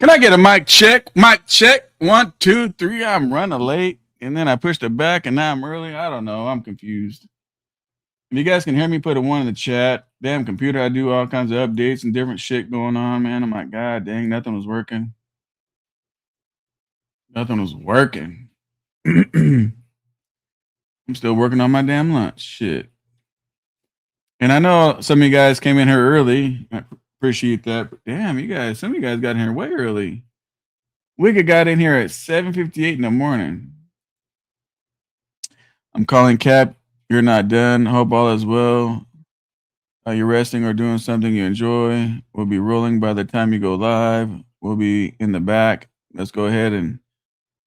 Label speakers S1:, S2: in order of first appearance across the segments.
S1: Can I get a mic check? Mic check. 1, 2, 3. I'm running late. And then I pushed it back and now I'm early. I don't know. I'm confused. If you guys can hear me, put a 1 in the chat. Damn computer, I do all kinds of updates and different shit going on, man. Oh my God, dang, nothing was working. Nothing was working. I'm still working on my damn lunch. Shit. And I know some of you guys came in here early. I appreciate that. But damn, some of you guys got in here way early. Wigga got in here at 7:58 in the morning. I'm calling Cap. You're not done. Hope all is well. You're resting or doing something you enjoy. We'll be rolling by the time you go live. We'll be in the back. Let's go ahead and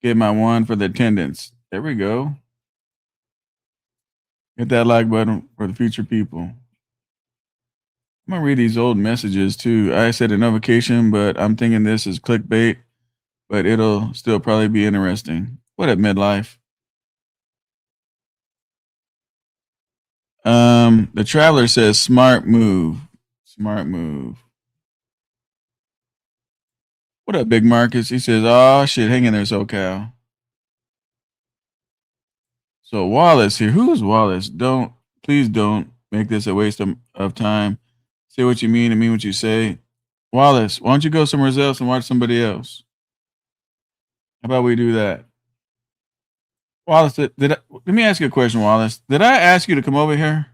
S1: get my 1 for the attendance. There we go. Hit that like button for the future people. I'm going to read these old messages too. I said a notification, but I'm thinking this is clickbait, but it'll still probably be interesting. What up, midlife? The traveler says, smart move. Smart move. What up, Big Marcus? He says, oh, shit, hang in there, SoCal. So Wallace here. Who is Wallace? Please don't make this a waste of time. Say what you mean and mean what you say. Wallace, why don't you go somewhere else and watch somebody else? How about we do that? Wallace, let me ask you a question, Wallace. Did I ask you to come over here?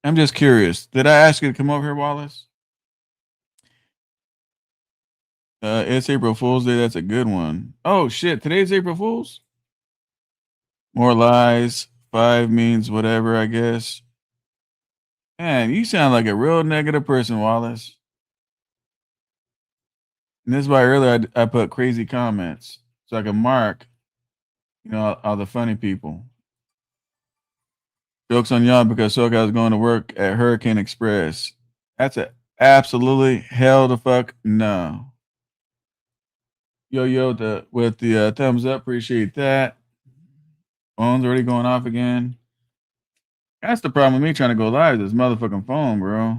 S1: I'm just curious. Did I ask you to come over here, Wallace? It's April Fool's Day. That's a good one. Oh, shit. Today's April Fool's? More lies. 5 means whatever, I guess. Man, you sound like a real negative person, Wallace. And this is why earlier I put crazy comments so I can mark, all the funny people. Jokes on y'all because SoCal is going to work at Hurricane Express. That's a absolutely hell the fuck no. Yo, with the thumbs up, appreciate that. Phone's already going off again. That's the problem with me trying to go live. This motherfucking phone, bro.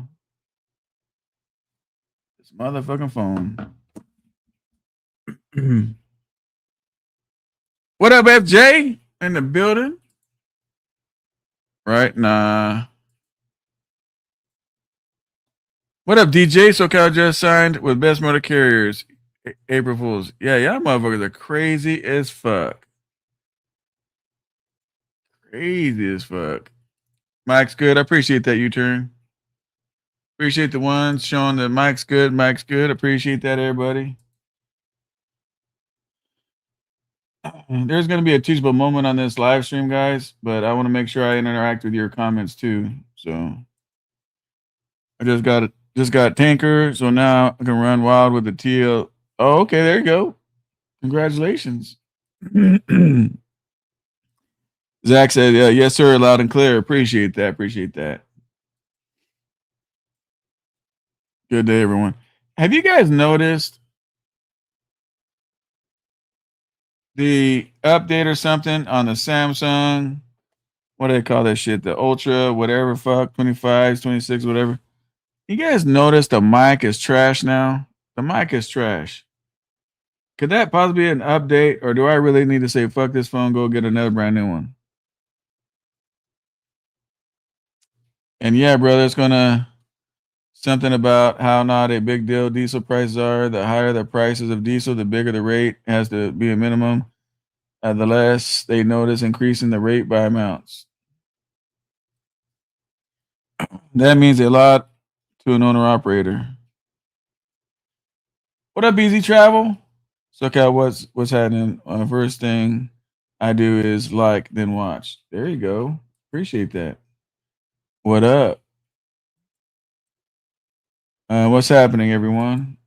S1: This motherfucking phone. What up, FJ? In the building? Right? Nah. What up, DJ? SoCal just signed with Best Motor Carriers. April Fools. Yeah, y'all motherfuckers are crazy as fuck. Crazy as fuck. Mike's good. I appreciate that U-turn. Appreciate the ones showing that Mike's good. Mike's good. Appreciate that, everybody. There's going to be a teachable moment on this live stream, guys, but I want to make sure I interact with your comments too. So I just got tanker, so now I can run wild with the TL. Oh, okay, there you go. Congratulations. Zach said, yes, sir, loud and clear. Appreciate that. Appreciate that. Good day, everyone. Have you guys noticed the update or something on the Samsung? What do they call that shit? The Ultra, whatever, fuck, 25s, 26, whatever. You guys notice the mic is trash now? The mic is trash. Could that possibly be an update, or do I really need to say, fuck this phone, go get another brand new one? And yeah, brother, it's gonna something about how not a big deal diesel prices are. The higher the prices of diesel, the bigger the rate has to be a minimum. The less they notice increasing the rate by amounts. That means a lot to an owner operator. What up, Easy Travel? So, okay, what's happening? First thing I do is like, then watch. There you go. Appreciate that. What up? What's happening, everyone?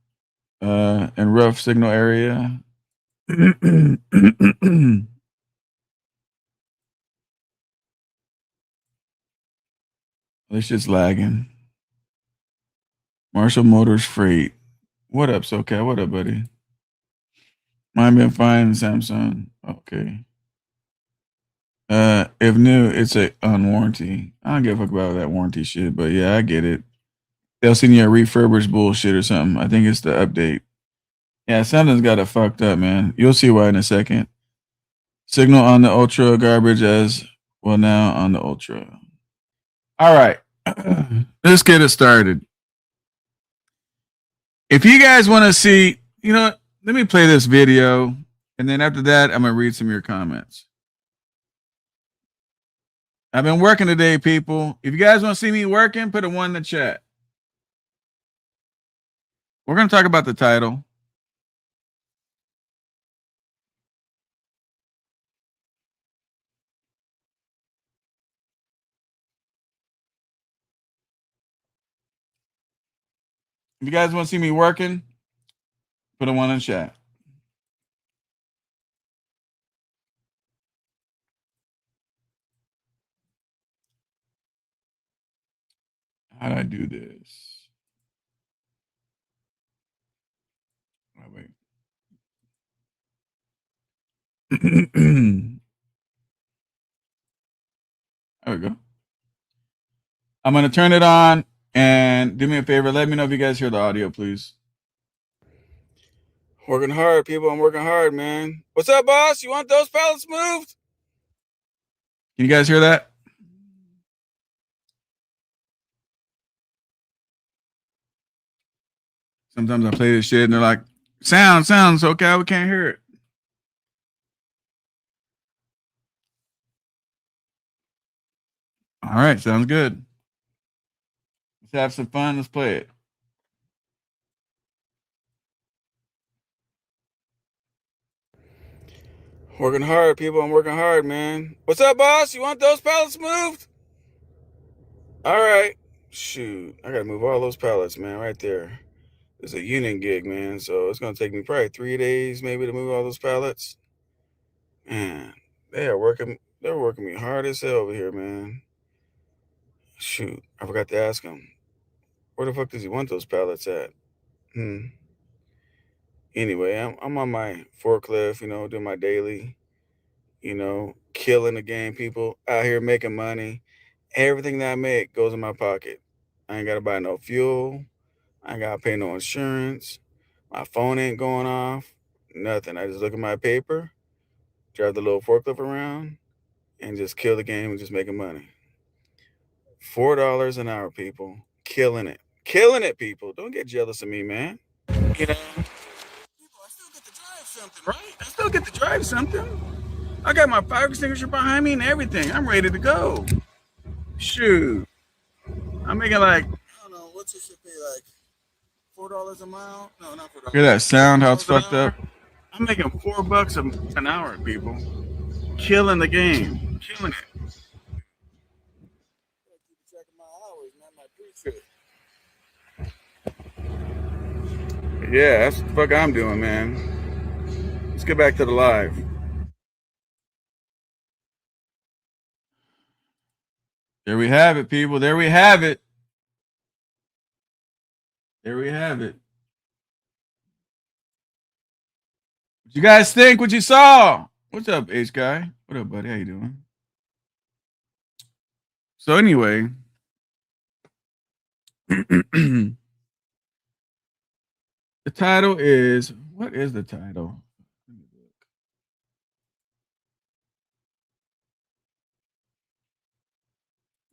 S1: In rough signal area. It's just lagging. Marshall Motors Freight. What up, SoCal? What up, buddy? Mine been fine, Samsung. Okay. If new, it's a on warranty. I don't give a fuck about that warranty shit, but yeah, I get it. They'll send you a refurbished bullshit or something. I think it's the update. Yeah, something's got it fucked up, man. You'll see why in a second. Signal on the Ultra garbage as well now on the Ultra. All right. Let's get it started. If you guys want to see, you know what? Let me play this video. And then after that, I'm going to read some of your comments. I've been working today, people. If you guys want to see me working, put a 1 in the chat. We're going to talk about the title. If you guys want to see me working, put a 1 in the chat. How do I do this? Oh, wait. There we go. I'm going to turn it on and do me a favor. Let me know if you guys hear the audio, please. Working hard, people. I'm working hard, man. What's up, boss? You want those pallets moved? Can you guys hear that? Sometimes I play this shit and they're like, sounds okay. We can't hear it. All right, sounds good. Let's have some fun. Let's play it. Working hard, people. I'm working hard, man. What's up, boss? You want those pallets moved? All right. Shoot, I gotta move all those pallets, man, right there. It's a union gig, man, so it's gonna take me probably 3 days maybe to move all those pallets. Man, they're working me hard as hell over here, man. Shoot, I forgot to ask him. Where the fuck does he want those pallets at? Anyway, I'm on my forklift, doing my daily, killing the game, people. Out here making money. Everything that I make goes in my pocket. I ain't gotta buy no fuel. I ain't gotta pay no insurance. My phone ain't going off. Nothing. I just look at my paper, drive the little forklift around, and just kill the game and just making money. $4 an hour, people. Killing it. Killing it, people. Don't get jealous of me, man. People, I still get to drive something, right? I still get to drive something. I got my fire extinguisher behind me and everything. I'm ready to go. Shoot. I'm making like, I don't know, what's it should be like $4 a mile? No, not $4. Hear that sound, how it's fucked up? I'm making $4 an hour, people. Killing the game. Killing it. Keep track of my hours, man, my pre-trip. Yeah, that's what the fuck I'm doing, man. Let's get back to the live. There we have it, people. There we have it. There we have it. What you guys think? What you saw? What's up, H guy? What up, buddy? How you doing? So anyway, the title is, what is the title?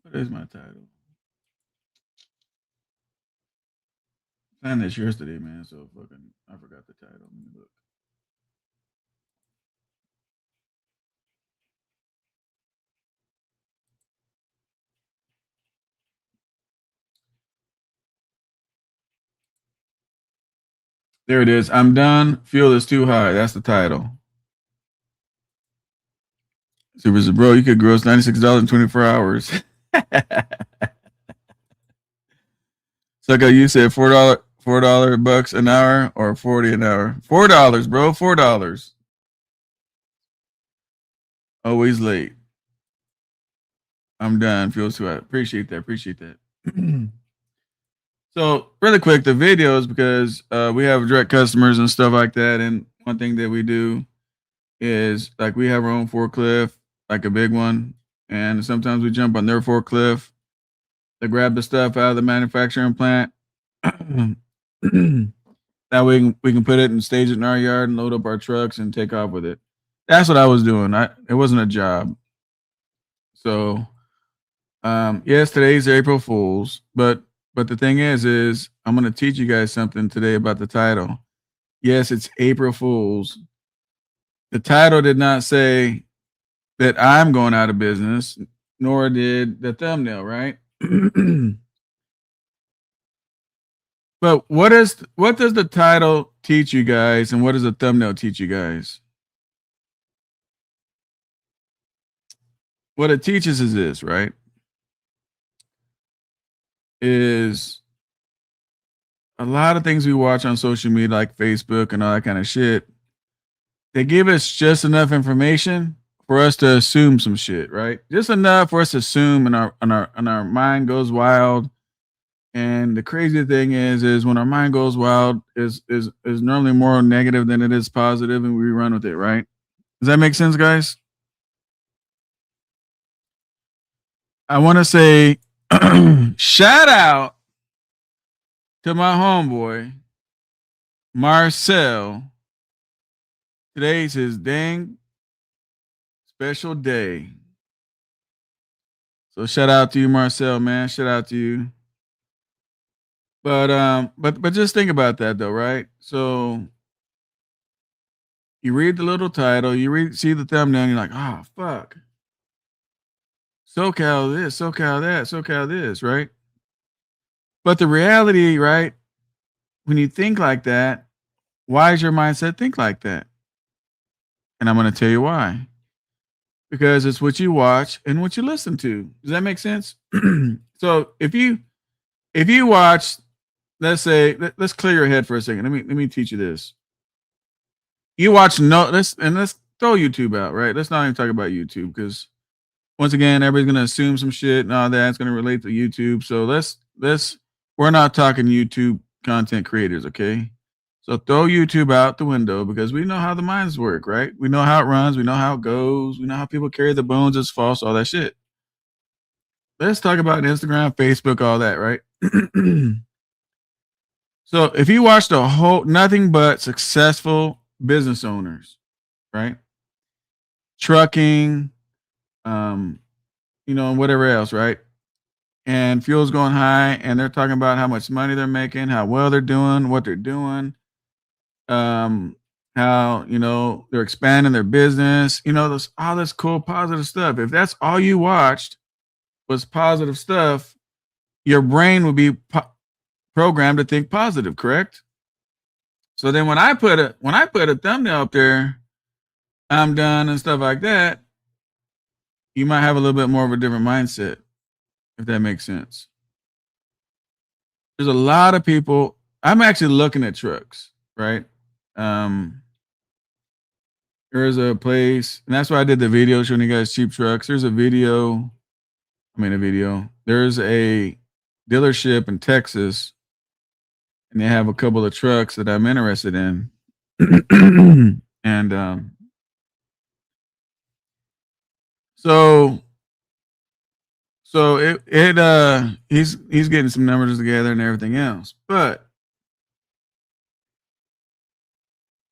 S1: What is my title? I planned this yesterday, man. So fucking, I forgot the title. Let me look. There it is. I'm done. Fuel is too high. That's the title. Super says, bro, you could gross $96 in 24 hours. Sucko, you said $4 bucks an hour or 40 an hour. $4, bro. $4. Always late. I'm done. Feels too hot. Appreciate that. Appreciate that. So really quick, the videos, because we have direct customers and stuff like that. And one thing that we do is like we have our own forklift, like a big one, and sometimes we jump on their forklift to grab the stuff out of the manufacturing plant. That way we can put it and stage it in our yard and load up our trucks and take off with it. That's what I was doing. It wasn't a job. So yes, today's April Fools, but the thing is I'm gonna teach you guys something today about the title. Yes, it's April Fools. The title did not say that I'm going out of business, nor did the thumbnail, right? But what does the title teach you guys, and what does the thumbnail teach you guys? What it teaches is this, right? Is a lot of things we watch on social media, like Facebook and all that kind of shit. They give us just enough information for us to assume some shit, right? Just enough for us to assume, and our mind goes wild. And the crazy thing is when our mind goes wild, is normally more negative than it is positive, and we run with it, right? Does that make sense, guys? I want to say shout out to my homeboy Marcel. Today's his dang special day. So shout out to you, Marcel, man. Shout out to you. But just think about that though, right? So you read the little title, see the thumbnail, and you're like, oh fuck. SoCal this, SoCal that, SoCal this, right? But the reality, right? When you think like that, why is your mindset think like that? And I'm going to tell you why. Because it's what you watch and what you listen to. Does that make sense? So if you watch, let's say, let's clear your head for a second. Let me teach you this. You watch let's throw YouTube out, right? Let's not even talk about YouTube, because once again, everybody's gonna assume some shit and all that. It's gonna relate to YouTube. So we're not talking YouTube content creators, okay? So throw YouTube out the window, because we know how the minds work, right? We know how it runs, we know how it goes, we know how people carry the bones as false, all that shit. Let's talk about Instagram, Facebook, all that, right? So if you watch the whole, nothing but successful business owners, right? Trucking, whatever else, right? And fuel's going high, and they're talking about how much money they're making, how well they're doing, what they're doing, how they're expanding their business, all this cool positive stuff. If that's all you watched was positive stuff, your brain would be programmed to think positive, correct? So then when I put a thumbnail up there, I'm done and stuff like that, you might have a little bit more of a different mindset, if that makes sense. There's a lot of people. I'm actually looking at trucks, right? Um, there's a place, and that's why I did the video showing you guys cheap trucks. There's a video. I mean, a video. There's a dealership in Texas, and they have a couple of trucks that I'm interested in. And so he's getting some numbers together and everything else. But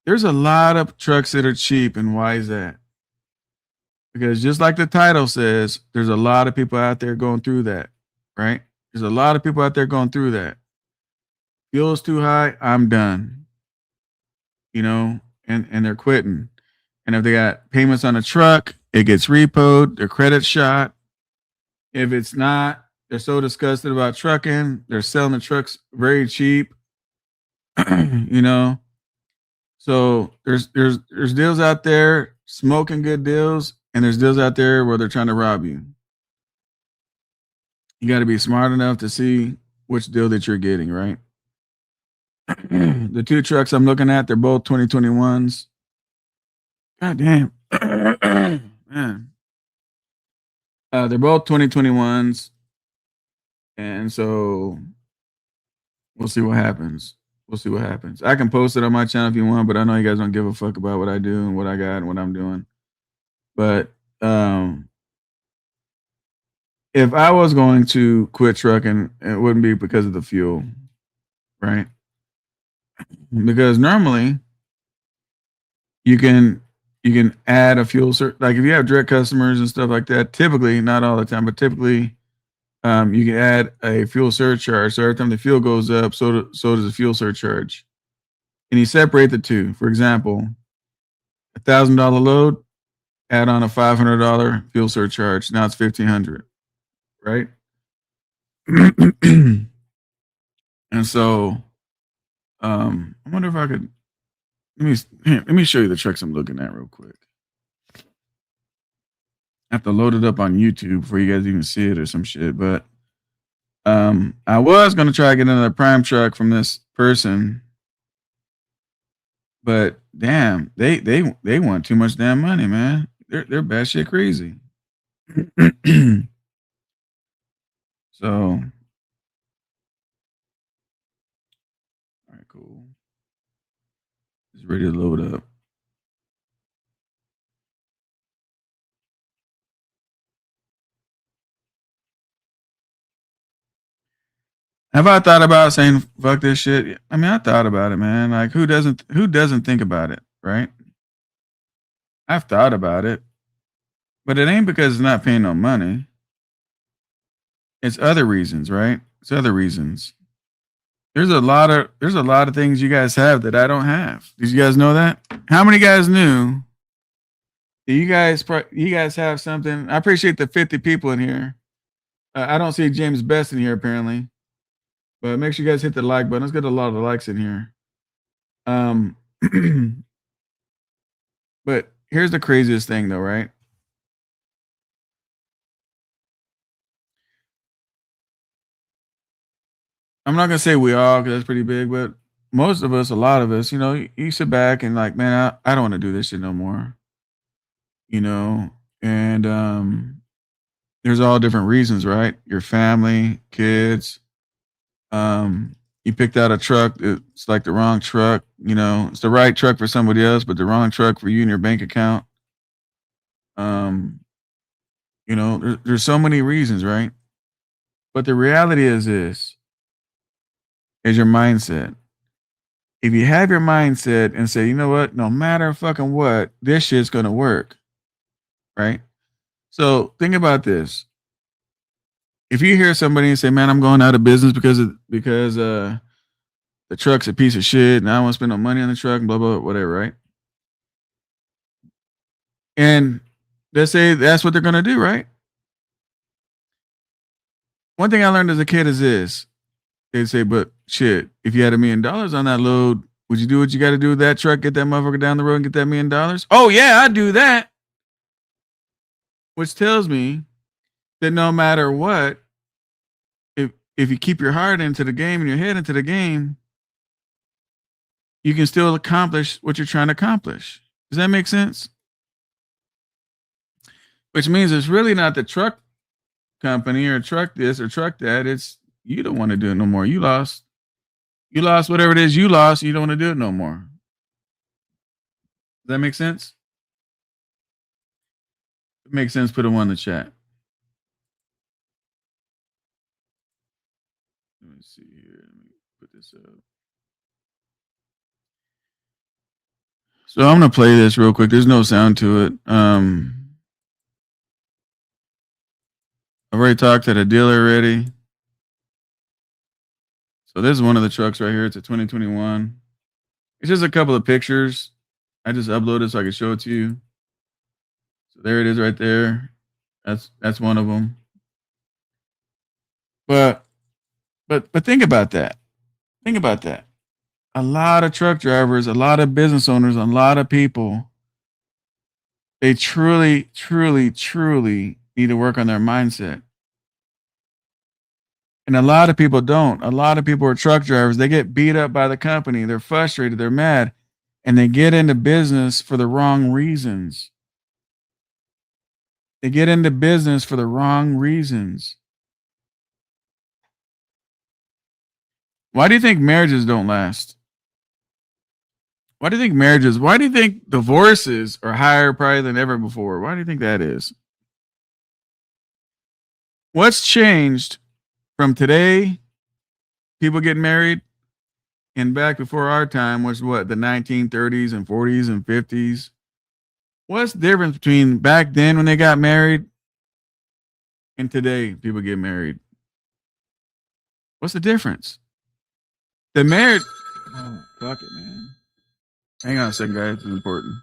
S1: there's a lot of trucks that are cheap, and why is that? Because just like the title says, there's a lot of people out there going through that, right? There's a lot of people out there going through that. Fuel's too high, I'm done. You know, and they're quitting. And if they got payments on a truck, it gets repoed, their credit shot. If it's not, they're so disgusted about trucking, they're selling the trucks very cheap. You know. So there's deals out there, smoking good deals, and there's deals out there where they're trying to rob you. You got to be smart enough to see which deal that you're getting, right? The two trucks I'm looking at, they're both 2021s. God damn. Man. They're both 2021s. And so we'll see what happens. We'll see what happens. I can post it on my channel if you want, but I know you guys don't give a fuck about what I do and what I got and what I'm doing. But if I was going to quit trucking, it wouldn't be because of the fuel, right? Because normally you can add a fuel like if you have direct customers and stuff like that. Typically, not all the time, but typically, you can add a fuel surcharge. So every time the fuel goes up, so does the fuel surcharge. And you separate the two. For example, $1,000 load, add on a $500 fuel surcharge. Now it's $1,500, right? And so, I wonder if I could let me show you the trucks I'm looking at real quick. I have to load it up on YouTube before you guys even see it or some shit. But I was gonna try to get another prime truck from this person, but damn, they want too much damn money, man. They're batshit crazy. So, all right, cool. It's ready to load up. Have I thought about saying fuck this shit? I mean, I thought about it, man. Like who doesn't think about it, right? I've thought about it, but it ain't because it's not paying no money. It's other reasons, right? It's other reasons. There's a lot of things you guys have that I don't have. Did you guys know that? How many guys knew? You guys have something? I appreciate the 50 people in here. I don't see James Best in here apparently, but make sure you guys hit the like button. Let's get a lot of the likes in here. But here's the craziest thing, though, right? I'm not gonna say we all, because that's pretty big, but most of us, a lot of us, you sit back and like, man, I don't want to do this shit no more, you know. And there's all different reasons, right? Your family, kids. You picked out a truck. It's like the wrong truck. It's the right truck for somebody else, but the wrong truck for you and your bank account. There's so many reasons, right? But the reality is this: is your mindset. If you have your mindset and say, you know what, no matter fucking what, this shit's gonna work, right? So think about this. If you hear somebody say, man, I'm going out of business because the truck's a piece of shit and I don't want to spend no money on the truck and blah, blah, whatever, right? And they say that's what they're gonna do, right? One thing I learned as a kid is this. They'd say, but shit, if you had $1 million on that load, would you do what you got to do with that truck, get that motherfucker down the road and get that $1 million? Oh, yeah, I'd do that. Which tells me that no matter what, if you keep your heart into the game and your head into the game, you can still accomplish what you're trying to accomplish. Does that make sense? Which means it's really not the truck company or truck this or truck that. It's you don't want to do it no more. You lost. You lost whatever it is you lost. You don't want to do it no more. Does that make sense? If it makes sense. Put a one in the chat. Let me see here. Let me put this up. So I'm gonna play this real quick. There's no sound to it. I've already talked to the dealer already. So this is one of the trucks right here. It's a 2021. It's just a couple of pictures. I just uploaded so I can show it to you. So there it is right there. That's one of them. But think about that. Think about that. A lot of truck drivers, a lot of business owners, a lot of people, they truly, truly, truly need to work on their mindset. And a lot of people don't. A lot of people are truck drivers. They get beat up by the company. They're frustrated. They're mad. And they get into business for the wrong reasons. They get into business for the wrong reasons. Why do you think marriages don't last? Why do you think divorces are higher probably than ever before? Why do you think that is? What's changed from today, people get married, and back before our time was what, the 1930s and 40s and 50s? What's the difference between back then when they got married and today people get married? What's the difference? The marriage. Oh, fuck it, man. Hang on a second, guys. This is important.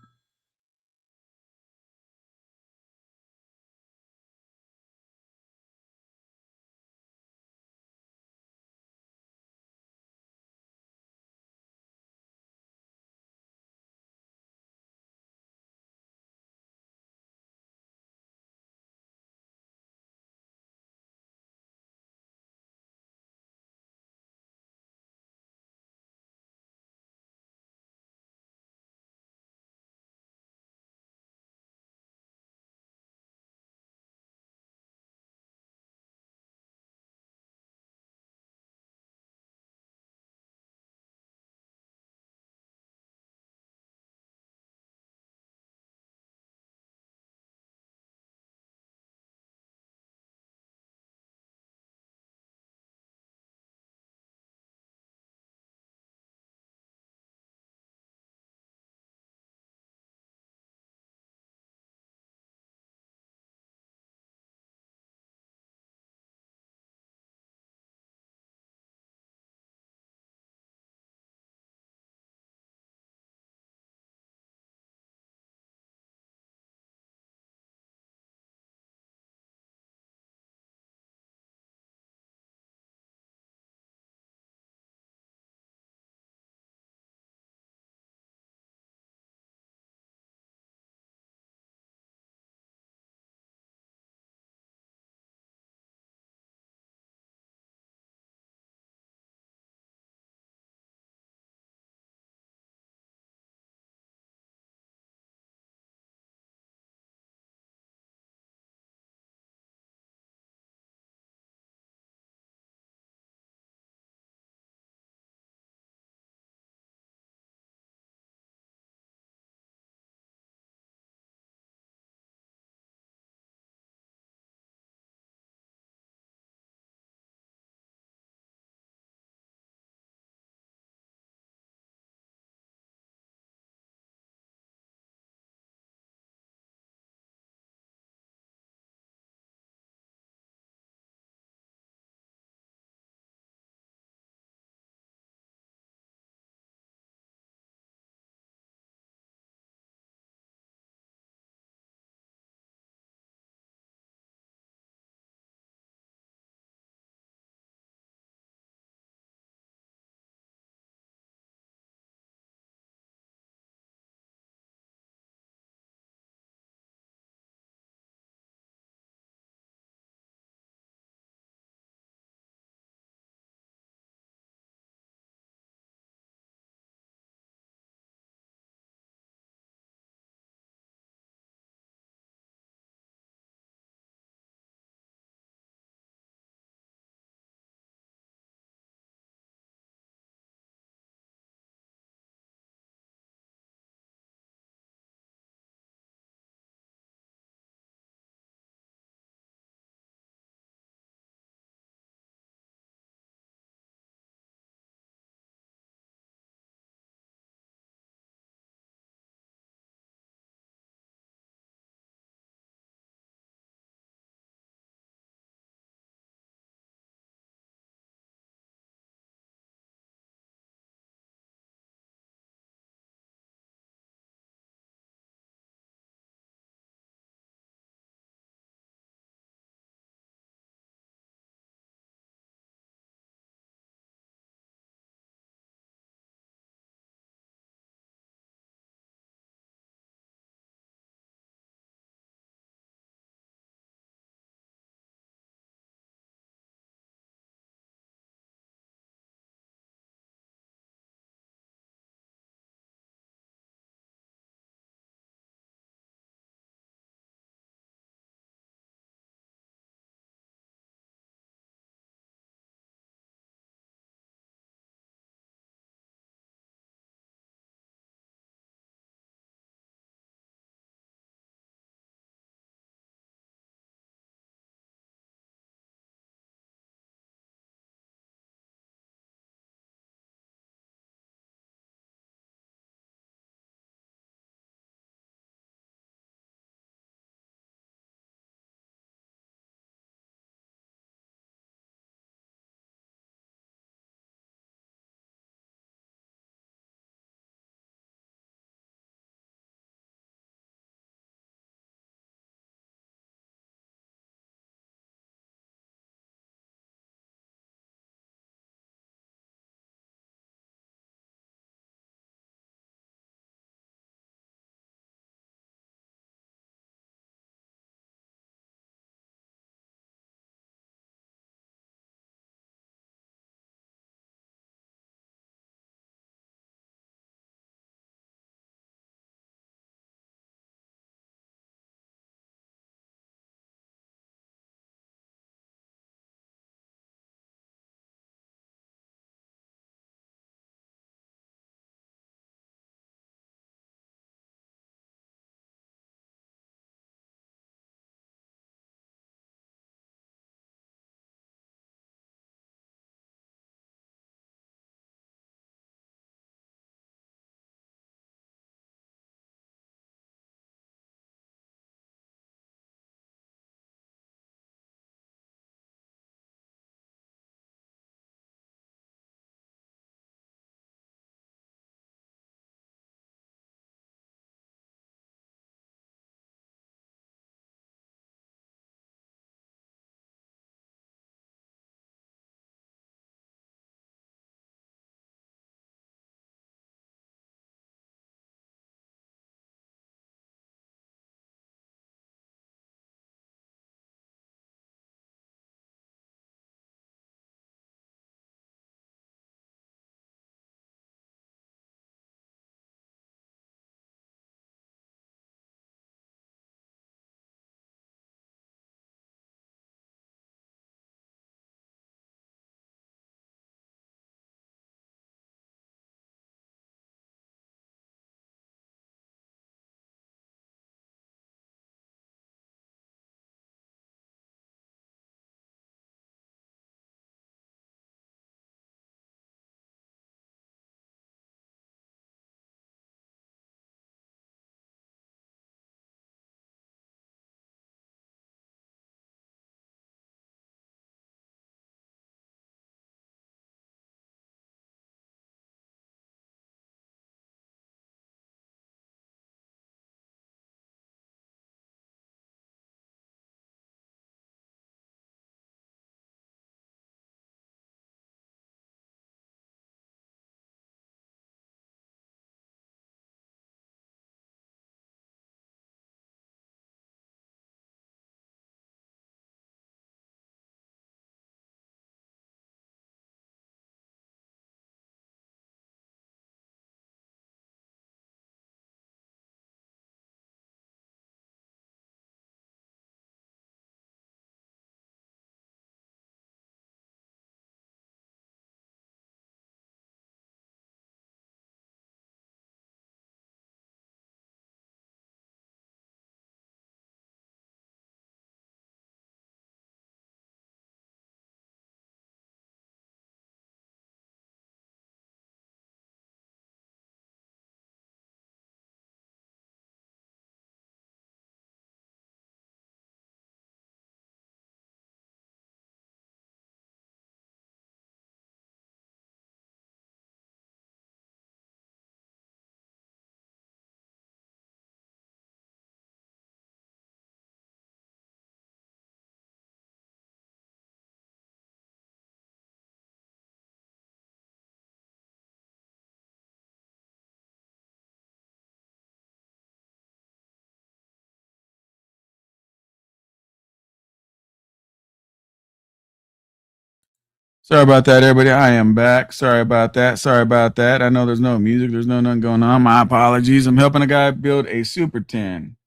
S1: Sorry about that, everybody. I am back. Sorry about that. Sorry about that. I know there's no music. There's nothing going on. My apologies. I'm helping a guy build a Super 10.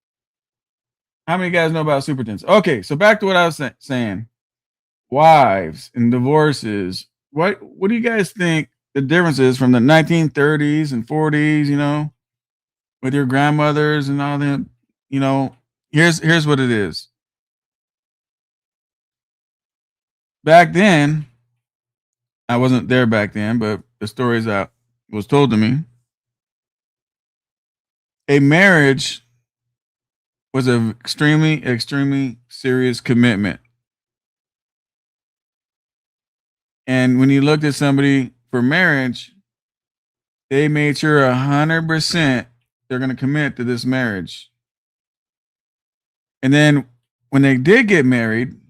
S1: How many guys know about Super 10s? Okay, so back to what I was saying. Wives and divorces. What do you guys think the difference is from the 1930s and 40s, with your grandmothers and all them, here's what it is. Back then, I wasn't there back then, but the stories that was told to me, a marriage was an extremely, extremely serious commitment. And when you looked at somebody for marriage, they made sure 100% they're going to commit to this marriage. And then when they did get married,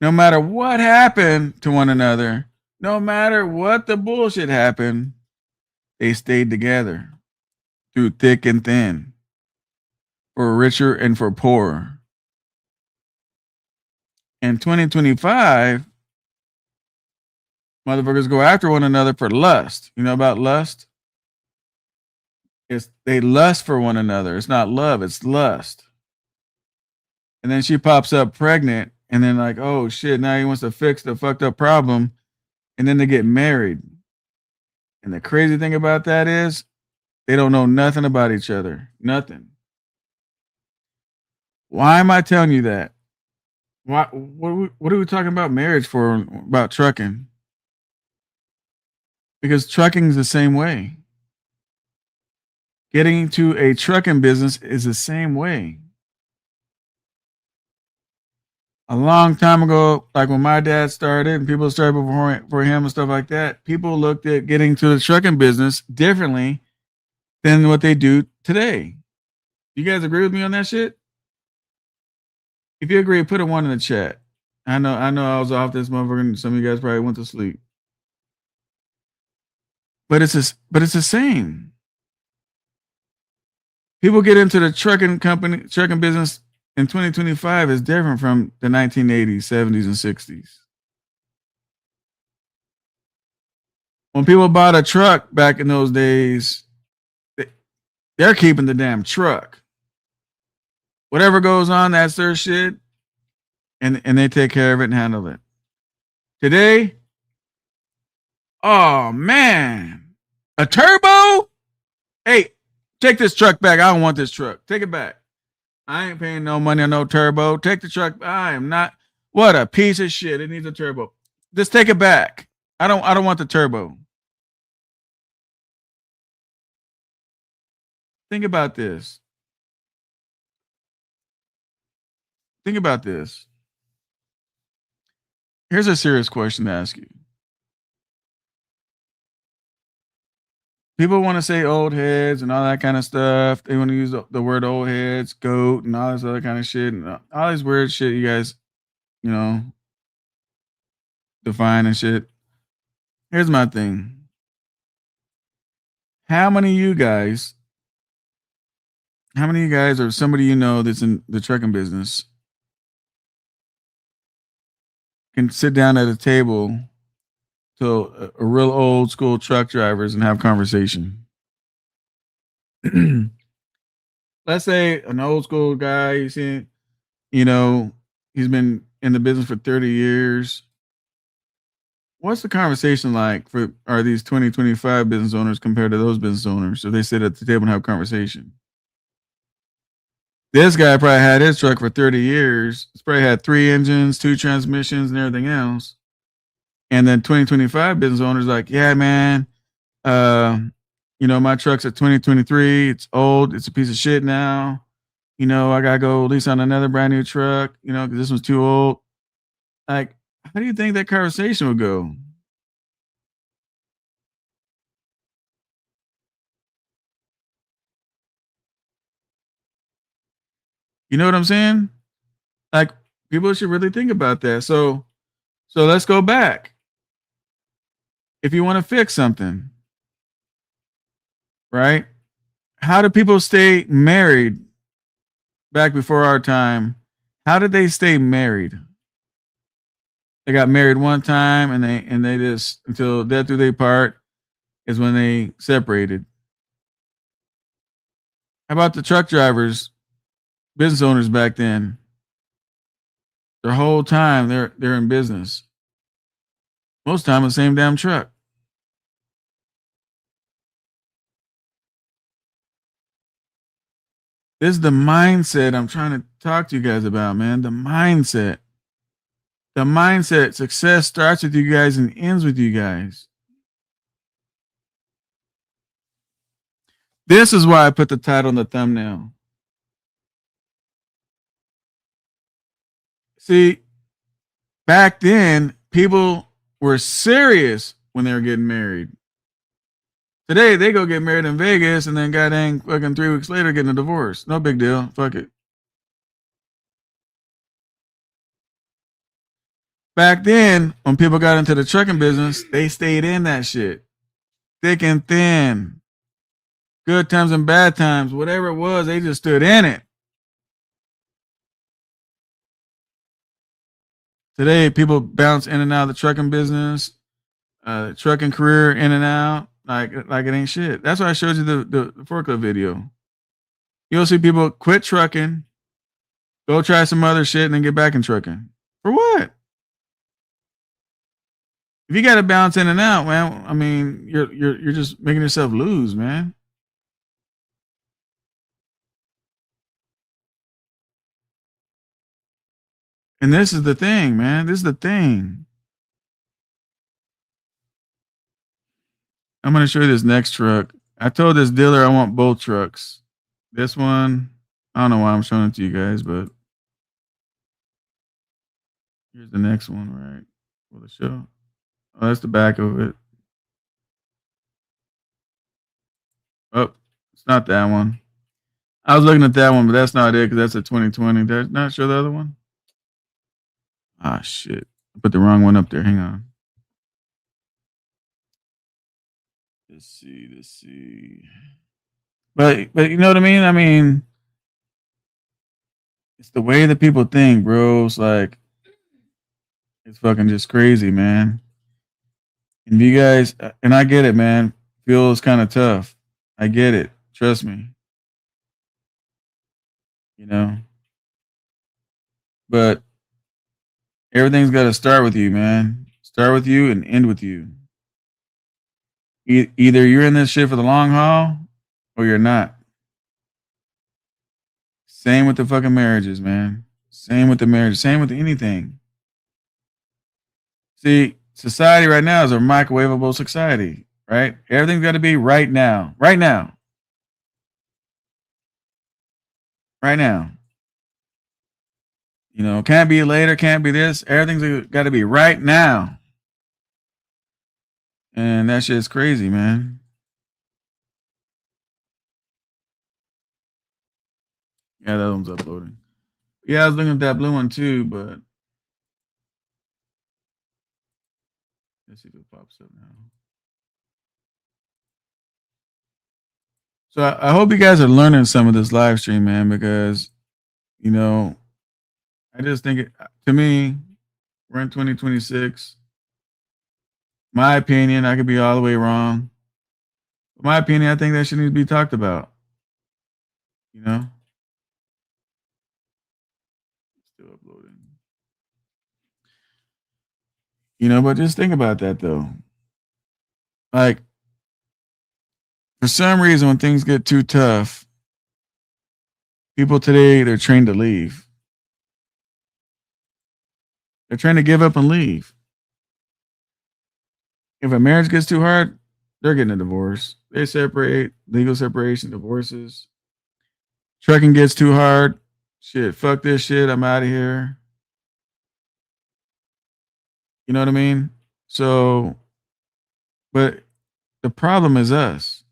S1: no matter what happened to one another, no matter what the bullshit happened, they stayed together through thick and thin, for richer and for poorer. In 2025, motherfuckers go after one another for lust. You know about lust? They lust for one another. It's not love, it's lust. And then she pops up pregnant, and then like, oh shit, now he wants to fix the fucked up problem, and then they get married. And the crazy thing about that is they don't know nothing about each other. Nothing. Why am I telling you that? What are we talking about marriage for, about trucking? Because trucking is the same way. Getting into a trucking business is the same way. A long time ago, like when my dad started and people started before him and stuff like that, people looked at getting to the trucking business differently than what they do today. You guys agree with me on that shit? If you agree, put a 1 in the chat. I know I was off this motherfucker and some of you guys probably went to sleep. But it's the same. People get into the trucking business in 2025 is different from the 1980s, 70s, and 60s. When people bought a truck back in those days, they're keeping the damn truck. Whatever goes on, that's their shit, and they take care of it and handle it. Today, oh man, a turbo? Hey, take this truck back. I don't want this truck. Take it back. I ain't paying no money on no turbo. Take the truck. I am not. What a piece of shit. It needs a turbo. Just take it back. I don't want the turbo. Think about this. Think about this. Here's a serious question to ask you. People want to say old heads and all that kind of stuff. They want to use the word old heads, goat, and all this other kind of shit, and all this weird shit you guys, define and shit. Here's my thing. How many of you guys or somebody you know that's in the trucking business can sit down at a table to a real old school truck drivers and have conversation? Let's say an old school guy, he's been in the business for 30 years. What's the conversation like are these 2025 business owners compared to those business owners? So they sit at the table and have conversation. This guy probably had his truck for 30 years. It's probably had 3 engines, 2 transmissions, and everything else. And then 2025 business owners like, yeah, man, my truck's a 2023. It's old. It's a piece of shit now. I gotta go lease on another brand new truck, because this one's too old. Like, how do you think that conversation would go? You know what I'm saying? Like, people should really think about that. So let's go back. If you want to fix something, right? How do people stay married back before our time? How did they stay married? They got married one time and they just until death do they part is when they separated. How about the truck drivers, business owners back then? Their whole time they're in business. Most time the same damn truck. This is the mindset I'm trying to talk to you guys about, man. The mindset. The mindset. Success starts with you guys and ends with you guys. This is why I put the title on the thumbnail. See, back then, people were serious when they were getting married. Today, they go get married in Vegas and then goddamn fucking 3 weeks later getting a divorce. No big deal. Fuck it. Back then, when people got into the trucking business, they stayed in that shit. Thick and thin. Good times and bad times. Whatever it was, they just stood in it. Today, people bounce in and out of the trucking business, trucking career in and out, like it ain't shit. That's why I showed you the forklift video. You'll see people quit trucking, go try some other shit, and then get back in trucking. For what? If you got to bounce in and out, man, I mean, you're just making yourself lose, man. And this is the thing, man. This is the thing. I'm going to show you this next truck. I told this dealer I want both trucks. This one, I don't know why I'm showing it to you guys, but here's the next one, right? For the show. Oh, that's the back of it. Oh, it's not that one. I was looking at that one, but that's not it because that's a 2020. Did I not show the other one? Ah, shit. I put the wrong one up there. Hang on. Let's see. But you know what I mean? I mean, it's the way that people think, bro. It's like, it's fucking just crazy, man. And you guys, and I get it, man. Feels kind of tough. I get it. Trust me. You know? But everything's got to start with you, man. Start with you and end with you. Either you're in this shit for the long haul or you're not. Same with the fucking marriages, man. Same with the marriage. Same with anything. See, society right now is a microwavable society, right? Everything's got to be right now. Right now. Right now. You know, can't be later, can't be this. Everything's got to be right now. And that shit's crazy, man. Yeah, that one's uploading. Yeah, I was looking at that blue one too, but let's see if it pops up now. So I hope you guys are learning some of this live stream, man, because, you know, I just think to me, we're in 2026. My opinion, I could be all the way wrong. But my opinion, I think that should need to be talked about. You know? Still uploading. You know, but just think about that though. Like, for some reason, when things get too tough, people today, they're trained to leave. They're trying to give up and leave. If a marriage gets too hard, they're getting a divorce. They separate, legal separation, divorces. Trucking gets too hard. Shit, fuck this shit. I'm out of here. You know what I mean? So, but the problem is us.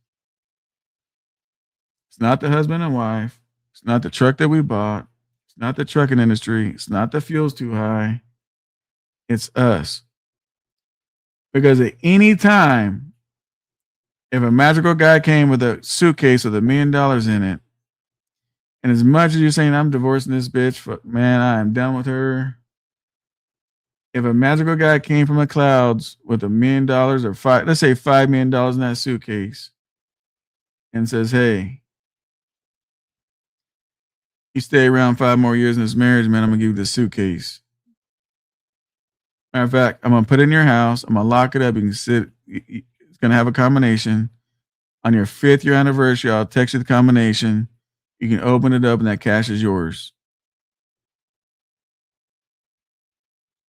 S1: It's not the husband and wife. It's not the truck that we bought. It's not the trucking industry. It's not the fuel's too high. It's us. Because at any time, if a magical guy came with a suitcase with $1 million in it, and as much as you're saying, I'm divorcing this bitch, man, I am done with her. If a magical guy came from the clouds with $1 million or let's say $5 million in that suitcase and says, hey, you stay around 5 more years in this marriage, man, I'm gonna give you this suitcase. Matter of fact, I'm gonna put it in your house. I'm gonna lock it up. You can sit. It's gonna have a combination. On your 5th year anniversary, I'll text you the combination. You can open it up, and that cash is yours.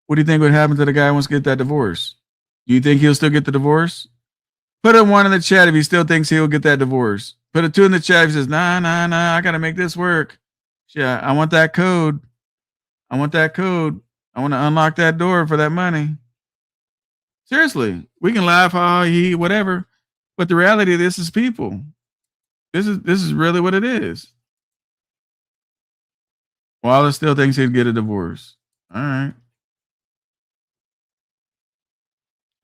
S1: What do you think would happen to the guy who wants to get that divorce? Do you think he'll still get the divorce? Put a 1 in the chat if he still thinks he'll get that divorce. Put a 2 in the chat if he says, nah, I gotta make this work. Yeah, I want that code. I want to unlock that door for that money. Seriously, we can laugh, whatever, but the reality of this is people. This is really what it is. Wallace still thinks he'd get a divorce. All right.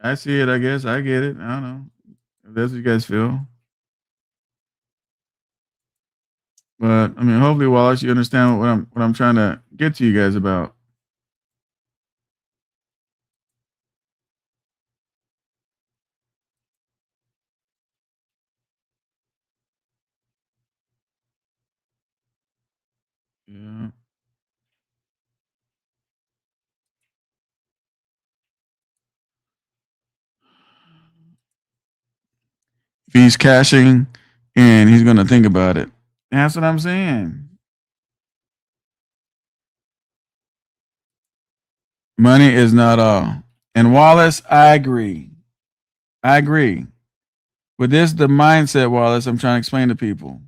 S1: I see it, I guess. I get it. I don't know if that's what you guys feel. But I mean, hopefully, Wallace, you understand what I'm trying to get to you guys about. Yeah. If he's cashing and he's gonna think about it. That's what I'm saying. Money is not all. And Wallace, I agree. But this is the mindset, Wallace, I'm trying to explain to people.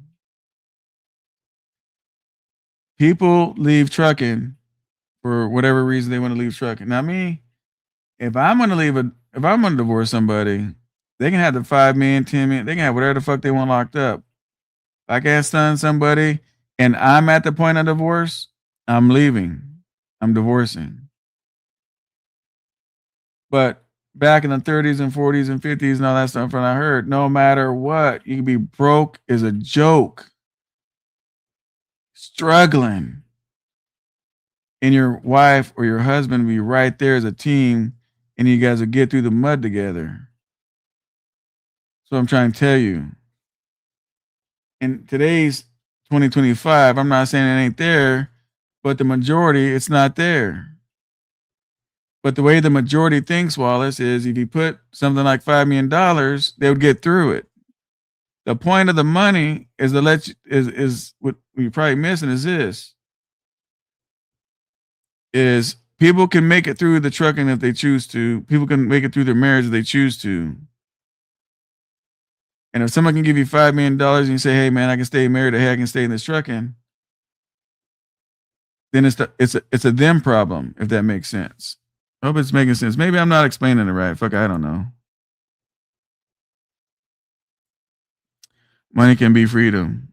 S1: People leave trucking for whatever reason they want to leave trucking. Now, me, if I'm going to divorce somebody, they can have the 5 million, 10 million, they can have whatever the fuck they want locked up. If I can't stun somebody and I'm at the point of divorce, I'm leaving. I'm divorcing. But back in the 30s and 40s and 50s and all that stuff, and I heard no matter what, you can be broke is a joke. Struggling. And your wife or your husband will be right there as a team, and you guys will get through the mud together. So I'm trying to tell you. In today's 2025, I'm not saying it ain't there, but the majority, it's not there. But the way the majority thinks, Wallace, is if you put something like $5 million, they would get through it. The point of the money is to let you, is what you're probably missing is this. Is people can make it through the trucking if they choose to. People can make it through their marriage if they choose to. And if someone can give you $5 million and you say, hey man, I can stay married, or hey, I can stay in this trucking, then it's a them problem, if that makes sense. I hope it's making sense. Maybe I'm not explaining it right. Fuck, I don't know. Money can be freedom.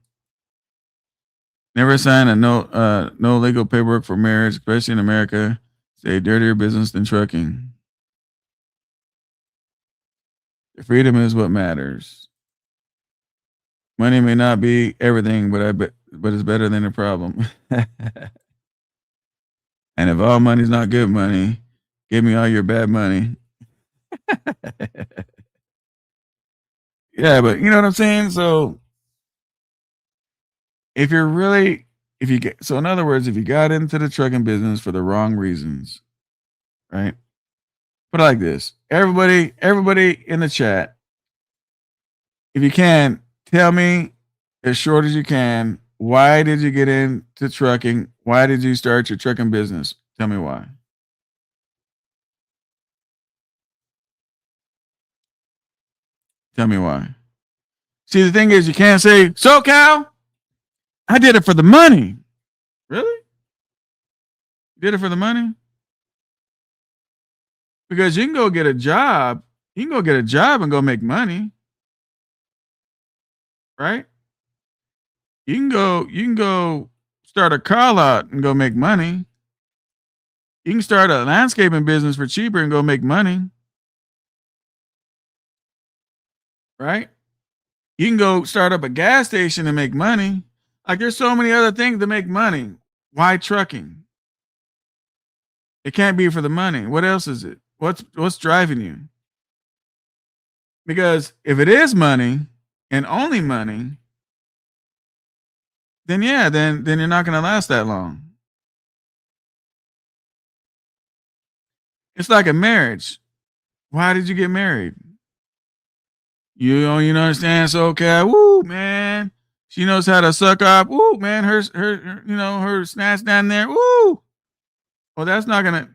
S1: Never sign no legal paperwork for marriage, especially in America. It's a dirtier business than trucking. Freedom is what matters. Money may not be everything, but it's better than a problem. And if all money's not good money, give me all your bad money. Yeah, but you know what I'm saying? So in other words, if you got into the trucking business for the wrong reasons, right? Put it like this. Everybody in the chat, if you can, tell me as short as you can, why did you get into trucking? Why did you start your trucking business? Tell me why. Tell me why. See, the thing is, you can't say, SoCal, I did it for the money. Really? You did it for the money? Because you can go get a job. You can go get a job and go make money. Right? You can go start a car lot and go make money. You can start a landscaping business for cheaper and go make money. Right? You can go start up a gas station and make money. Like there's so many other things to make money. Why trucking? It can't be for the money. What else is it? What's driving you? Because if it is money and only money, then yeah, then you're not gonna last that long. It's like a marriage. Why did you get married? You don't understand? So okay, woo man. She knows how to suck up. Woo man, her snatch down there. Woo. Well, that's not gonna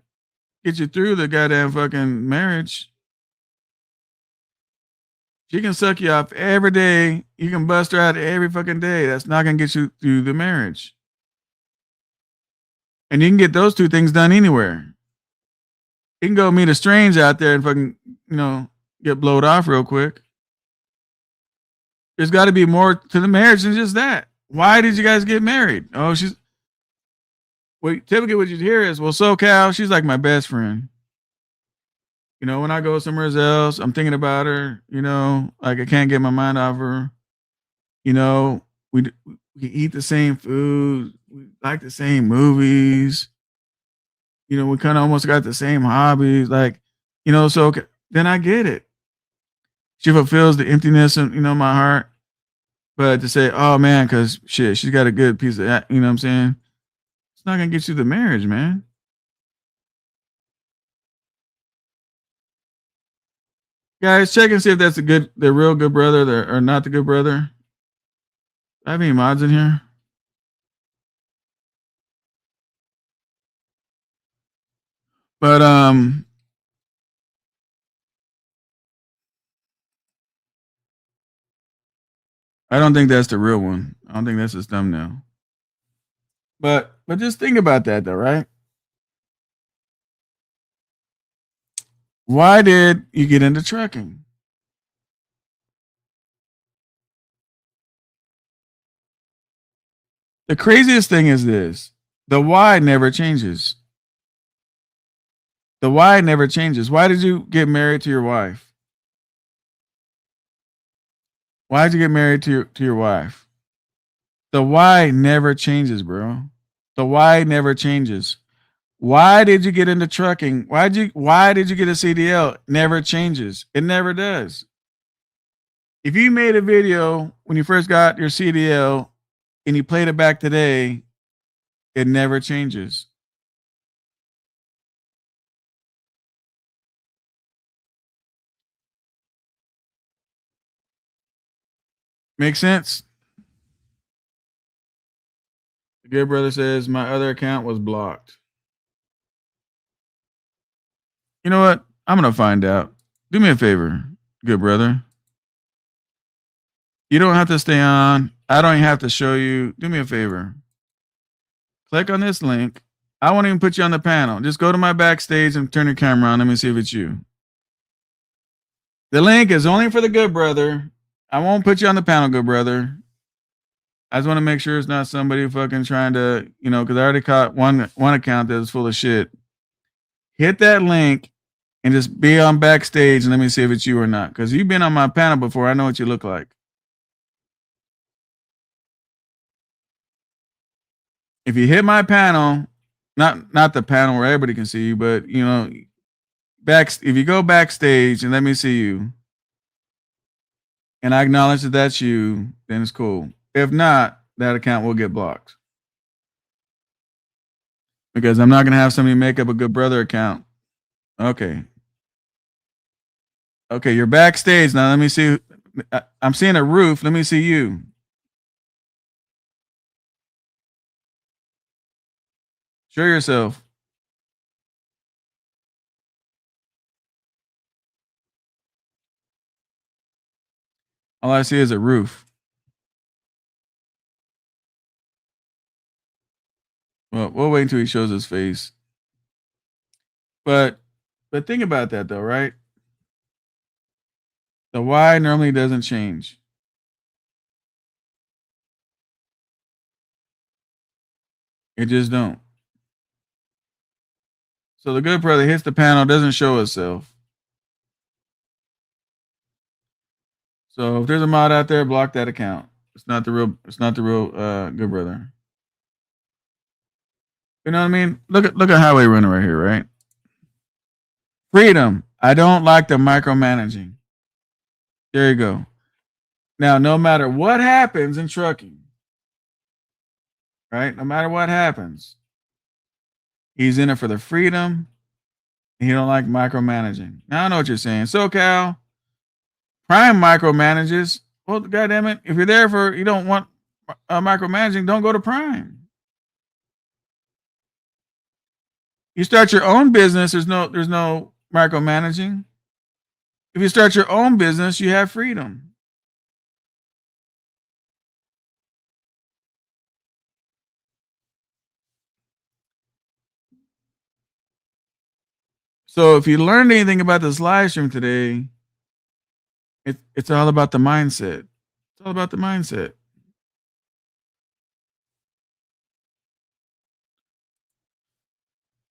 S1: get you through the goddamn fucking marriage. She can suck you off every day. You can bust her out every fucking day. That's not gonna get you through the marriage. And you can get those two things done anywhere. You can go meet a stranger out there and fucking, get blowed off real quick. There's got to be more to the marriage than just that. Why did you guys get married? Oh, typically what you'd hear is, well, SoCal, she's like my best friend. When I go somewhere else, I'm thinking about her, like I can't get my mind off her. We eat the same food. We like the same movies. We kind of almost got the same hobbies. Like, so then I get it. She fulfills the emptiness in, my heart. But to say, oh man, because shit, she's got a good piece of that, you know what I'm saying? It's not going to get you the marriage, man. Guys, check and see if that's the real good brother or not the good brother. Do I have any mods in here? But I don't think that's the real one. I don't think that's his thumbnail. But just think about that though, right? Why did you get into trucking? The craziest thing is this. The why never changes. The why never changes. Why did you get married to your wife? Why did you get married to your wife? The why never changes, bro. The why never changes. Why did you get into trucking? Why did you get a CDL? Never changes. It never does. If you made a video when you first got your CDL and you played it back today, it never changes. Make sense? The good brother says my other account was blocked. You know what? I'm gonna find out. Do me a favor, good brother. You don't have to stay on. I don't even have to show you. Do me a favor. Click on this link. I won't even put you on the panel. Just go to my backstage and turn your camera on. Let me see if it's you. The link is only for the good brother. I won't put you on the panel, good brother. I just want to make sure it's not somebody fucking trying to, because I already caught one account that was full of shit. Hit that link and just be on backstage and let me see if it's you or not. Because you've been on my panel before. I know what you look like. If you hit my panel, not the panel where everybody can see you, but if you go backstage and let me see you, and I acknowledge that that's you, then it's cool. If not, that account will get blocked. Because I'm not gonna have somebody make up a good brother account. Okay. Okay, you're backstage now. Let me see. I'm seeing a roof. Let me see you. Show yourself. All I see is a roof. Well, we'll wait until he shows his face. But think about that though, right? The why normally doesn't change. It just don't. So the good brother hits the panel, doesn't show itself. So if there's a mod out there, block that account. It's not the real good brother. You know what I mean? Look at Highway Runner right here, right? Freedom. I don't like the micromanaging. There you go. Now, no matter what happens in trucking, right? No matter what happens, he's in it for the freedom. He don't like micromanaging. Now I know what you're saying. SoCal, Prime micromanages. Well, goddamn it, if you're there for you don't want micromanaging, don't go to Prime. You start your own business. There's no micromanaging. If you start your own business, you have freedom. So if you learned anything about this live stream today, it's all about the mindset. It's all about the mindset.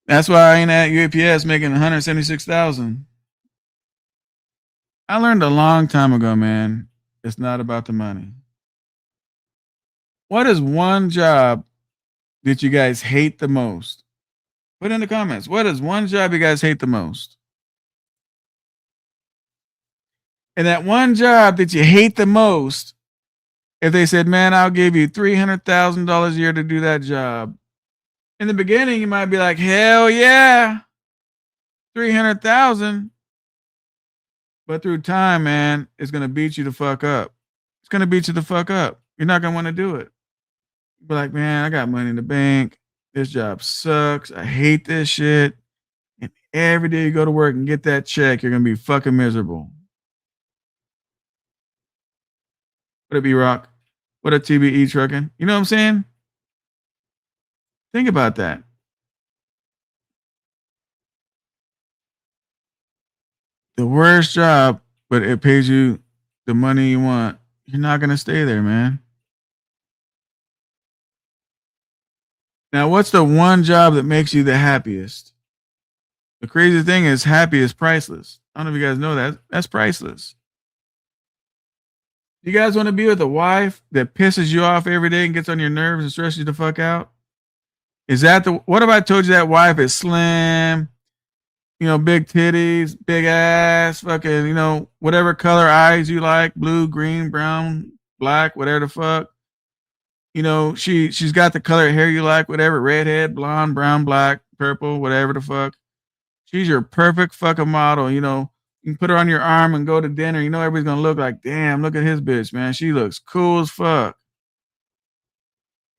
S1: That's why I ain't at UPS making 176,000. I learned a long time ago, man. It's not about the money. What is one job that you guys hate the most? Put in the comments. What is one job you guys hate the most? And that one job that you hate the most, if they said, man, I'll give you $300,000 a year to do that job. In the beginning, you might be like, hell yeah, 300,000. But through time, man, it's going to beat you the fuck up. It's going to beat you the fuck up. You're not going to want to do it. Be like, man, I got money in the bank. This job sucks. I hate this shit. And every day you go to work and get that check, you're going to be fucking miserable. What a B-Rock. What a TBE trucking. You know what I'm saying? Think about that. The worst job, but it pays you the money you want. You're not going to stay there, man. Now, what's the one job that makes you the happiest? The crazy thing is, happy is priceless. I don't know if you guys know that. That's priceless. You guys want to be with a wife that pisses you off every day and gets on your nerves and stresses you the fuck out? Is that what if I told you that wife is slim, big titties, big ass, fucking, whatever color eyes you like, blue, green, brown, black, whatever the fuck. She's got the color hair you like, whatever, redhead, blonde, brown, black, purple, whatever the fuck. She's your perfect fucking model, You can put her on your arm and go to dinner. Everybody's gonna look like, damn, look at his bitch, man. She looks cool as fuck.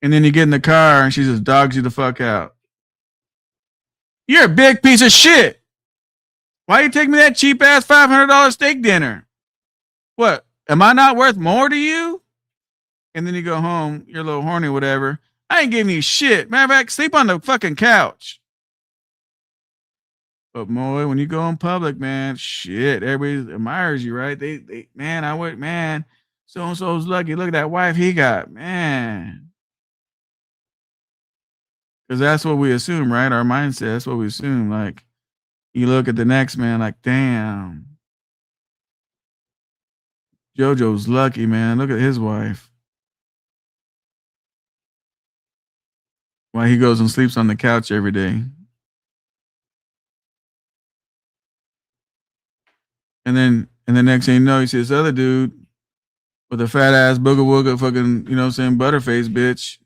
S1: And then you get in the car and she just dogs you the fuck out. You're a big piece of shit. Why you take me that cheap ass $500 steak dinner? What? Am I not worth more to you? And then you go home, you're a little horny, whatever. I ain't giving you shit. Matter of fact, sleep on the fucking couch. But boy, when you go in public, man, shit, everybody admires you, right? Man, so and so's lucky. Look at that wife he got, man. Because that's what we assume, right? Our mindset, that's what we assume. Like, you look at the next man, like, damn, JoJo's lucky, man. Look at his wife. Why he goes and sleeps on the couch every day. And then the next thing you know, you see this other dude with a fat ass booga wooga fucking, butterface bitch.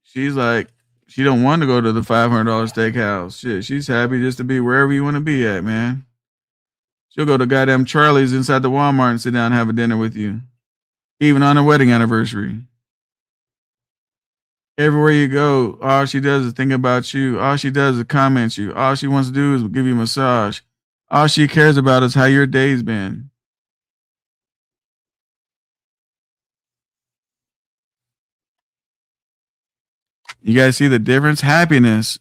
S1: She's like, she don't want to go to the $500 steakhouse. Shit, she's happy just to be wherever you want to be at, man. She'll go to goddamn Charlie's inside the Walmart and sit down and have a dinner with you. Even on her wedding anniversary. Everywhere you go, all she does is think about you. All she does is comment you. All she wants to do is give you a massage. All she cares about is how your day's been. You guys see the difference? Happiness.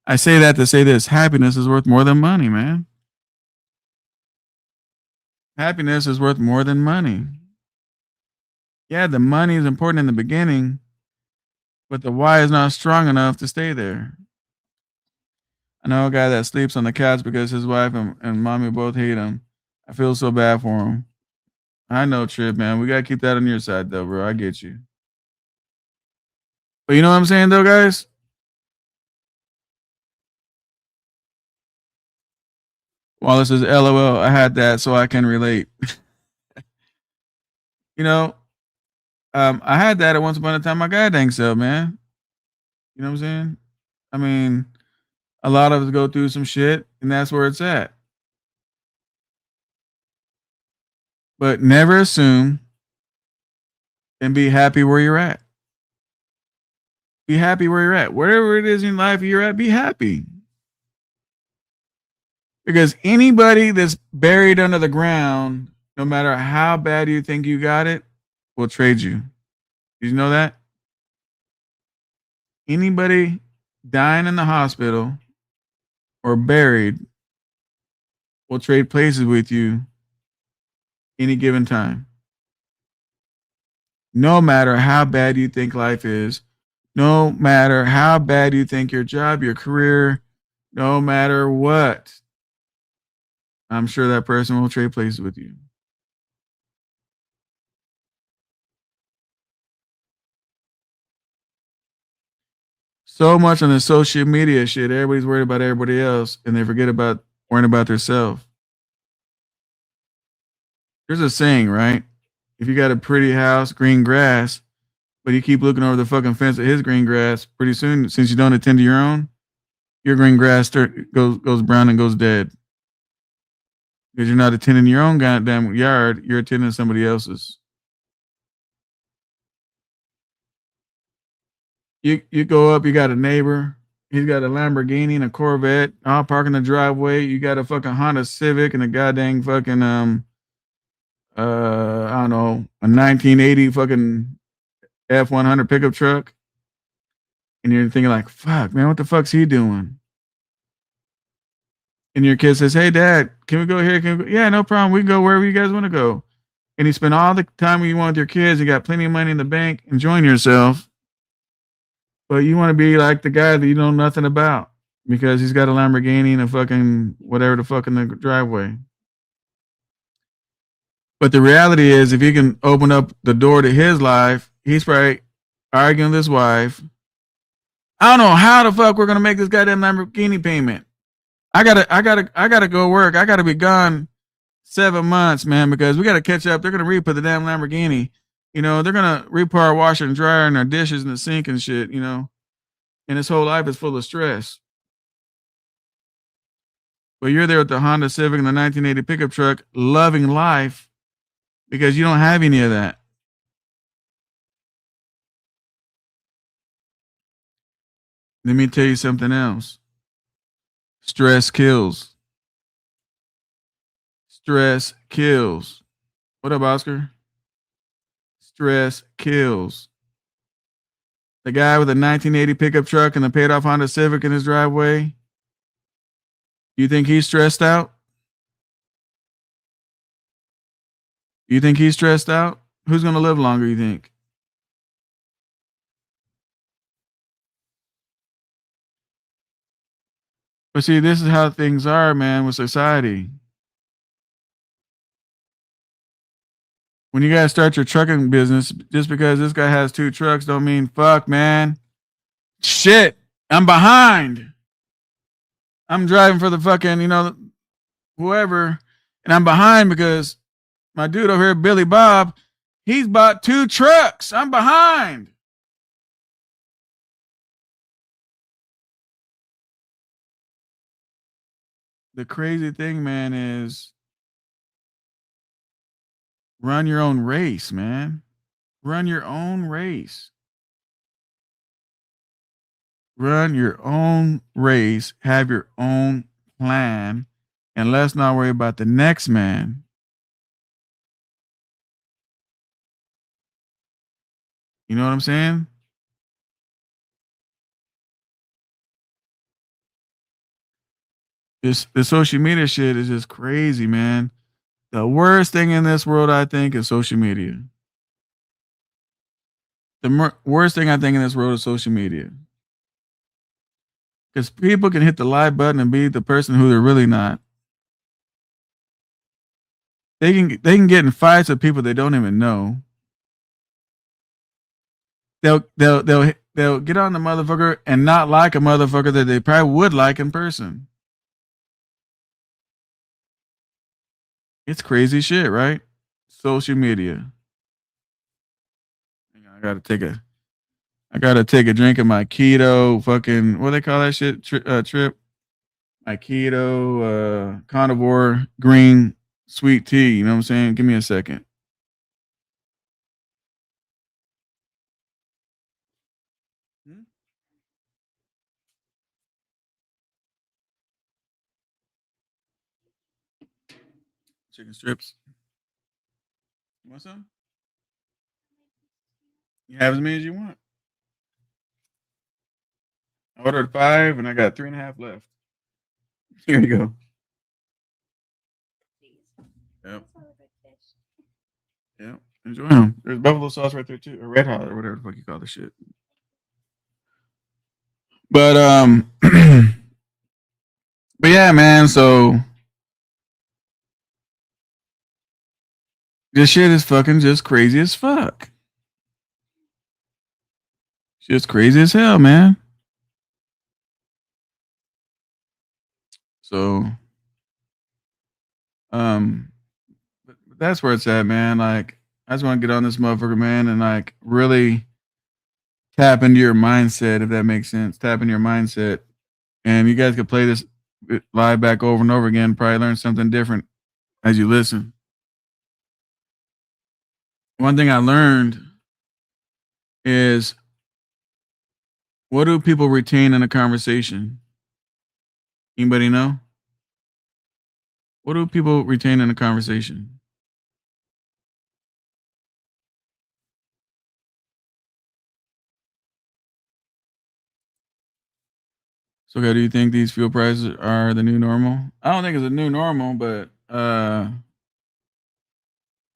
S1: I say that to say this. Happiness is worth more than money, man. Happiness is worth more than money. Yeah, the money is important in the beginning, but the why is not strong enough to stay there. I know a guy that sleeps on the couch because his wife and mommy both hate him. I feel so bad for him. I know, Trip, man. We got to keep that on your side, though, bro. I get you. But you know what I'm saying, though, guys? Wallace says, LOL, I had that, so I can relate. You know, I had that at once upon a time. My goddamn self, man. You know what I'm saying? I mean, a lot of us go through some shit, and that's where it's at. But never assume and be happy where you're at. Be happy where you're at. Wherever it is in life you're at, be happy. Because anybody that's buried under the ground, no matter how bad you think you got it, will trade you. Did you know that? Anybody dying in the hospital or buried will trade places with you any given time. No matter how bad you think life is, no matter how bad you think your job, your career, no matter what, I'm sure that person will trade places with you. So much on the social media shit, everybody's worried about everybody else and they forget about worrying about themselves. There's a saying, right? If you got a pretty house, green grass, but you keep looking over the fucking fence at his green grass, pretty soon, since you don't attend to your own, your green grass goes brown and goes dead. Because you're not attending your own goddamn yard, you're attending somebody else's. You go up, you got a neighbor, he's got a Lamborghini and a Corvette, all parked in the driveway. You got a fucking Honda Civic and a goddamn fucking I don't know, a 1980 fucking F100 pickup truck, and you're thinking like, fuck, man, what the fuck's he doing? And your kid says, hey, Dad, can we go here? Can we go? Yeah, no problem. We can go wherever you guys want to go. And you spend all the time you want with your kids. You got plenty of money in the bank, enjoying yourself. But you want to be like the guy that you know nothing about because he's got a Lamborghini and a fucking whatever the fuck in the driveway. But the reality is, if you can open up the door to his life, he's probably arguing with his wife. I don't know how the fuck we're gonna make this goddamn Lamborghini payment. I gotta go work. I gotta be gone 7 months, man, because we gotta catch up. They're gonna re-put the damn Lamborghini. You know, they're gonna repair our washer and dryer and our dishes and the sink and shit, you know. And his whole life is full of stress. But you're there with the Honda Civic and the 1980 pickup truck, loving life because you don't have any of that. Let me tell you something else. Stress kills. Stress kills. What up, Oscar? Stress kills. The guy with a 1980 pickup truck and the paid off Honda Civic in his driveway, you think he's stressed out? You think he's stressed out? Who's going to live longer, you think? But see, this is how things are, man, with society. When you guys start your trucking business, just because this guy has 2 trucks don't mean fuck, man. Shit, I'm behind. I'm driving for the fucking, you know, whoever, and I'm behind because my dude over here, Billy Bob, he's bought 2 trucks. I'm behind. The crazy thing, man, is run your own race, man. Run your own race. Run your own race. Have your own plan. And let's not worry about the next man. You know what I'm saying? The social media shit is just crazy, man. The worst thing in this world, I think, is social media. The worst thing I think in this world is social media. Because people can hit the like button and be the person who they're really not. They can get in fights with people they don't even know. They'll they'll get on the motherfucker and not like a motherfucker that they probably would like in person. It's crazy shit, right? Social media. I gotta take a drink of my keto fucking what do they call that shit trip. My keto carnivore green sweet tea. You know what I'm saying? Give me a second. Hmm? Chicken strips. You want some? You have as many as you want. I ordered 5 and I got 3.5 left. Here you go. Yep. Yep. Enjoy them. There's buffalo sauce right there too, or red hot, or whatever the fuck you call the shit. But but yeah, man. So this shit is fucking just crazy as fuck. Just crazy as hell, man. So um, but that's where it's at, man. Like I just want to get on this motherfucker, man, and like really tap into your mindset, if that makes sense. Tap into your mindset, and you guys could play this live back over and over again. Probably learn something different as you listen. One thing I learned is what do people retain in a conversation? Anybody know? What do people retain in a conversation? So, do you think these fuel prices are the new normal? I don't think it's a new normal, but I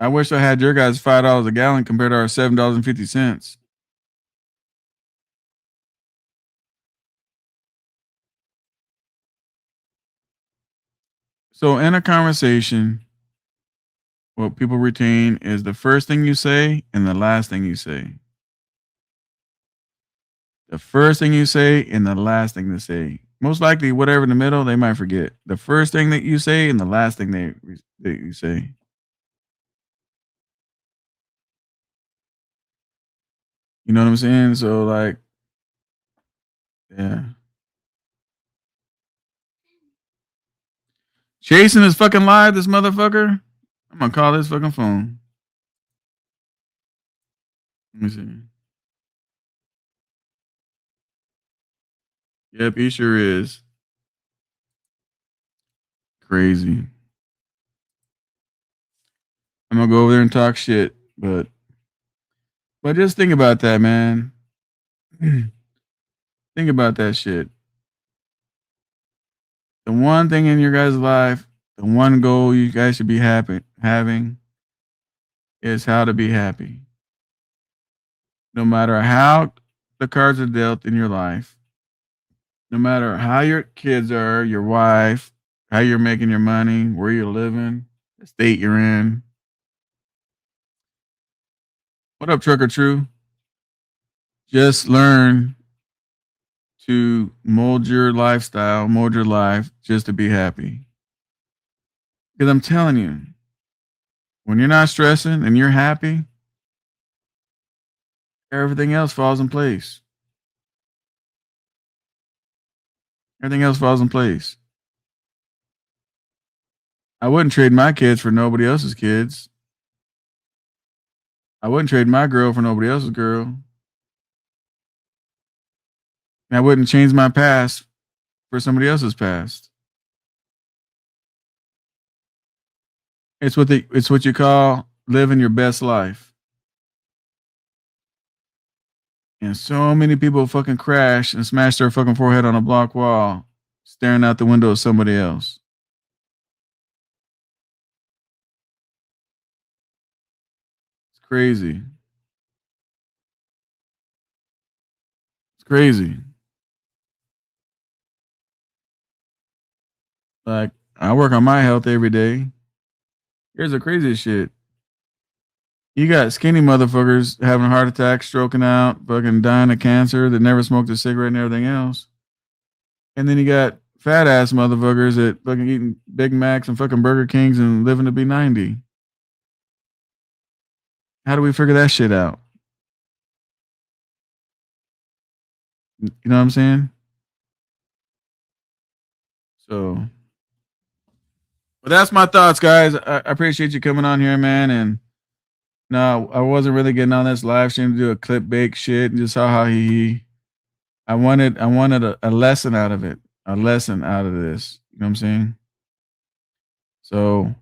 S1: wish I had your guys $5 a gallon compared to our $7.50. So, in a conversation, what people retain is the first thing you say and the last thing you say. The first thing you say and the last thing to say. Most likely, whatever in the middle, they might forget. The first thing that you say and the last thing that you say. You know what I'm saying? So, like, yeah. Jason is fucking live, this motherfucker. I'm gonna call this fucking phone. Let me see. Yep, he sure is. Crazy. I'm gonna go over there and talk shit, but just think about that, man. Think about that shit. The one thing in your guys' life, the one goal you guys should be happy having is how to be happy. No matter how the cards are dealt in your life, no matter how your kids are, your wife, how you're making your money, where you're living, the state you're in. What up, Trucker True? Just learn to mold your lifestyle, mold your life just to be happy. Because I'm telling you, when you're not stressing and you're happy, everything else falls in place. Everything else falls in place. I wouldn't trade my kids for nobody else's kids. I wouldn't trade my girl for nobody else's girl. And I wouldn't change my past for somebody else's past. It's what you call living your best life. And so many people fucking crash and smash their fucking forehead on a block wall, staring out the window of somebody else. It's crazy. It's crazy. Like I work on my health every day. Here's the craziest shit. You got skinny motherfuckers having a heart attack, stroking out, fucking dying of cancer that never smoked a cigarette and everything else. And then you got fat ass motherfuckers that fucking eating Big Macs and fucking Burger Kings and living to be 90. How do we figure that shit out? You know what I'm saying? So, but that's my thoughts, guys. I appreciate you coming on here, man. And no, I wasn't really getting on this live stream to do a clickbait shit and just saw how I wanted a lesson out of it, a lesson out of this. You know what I'm saying? So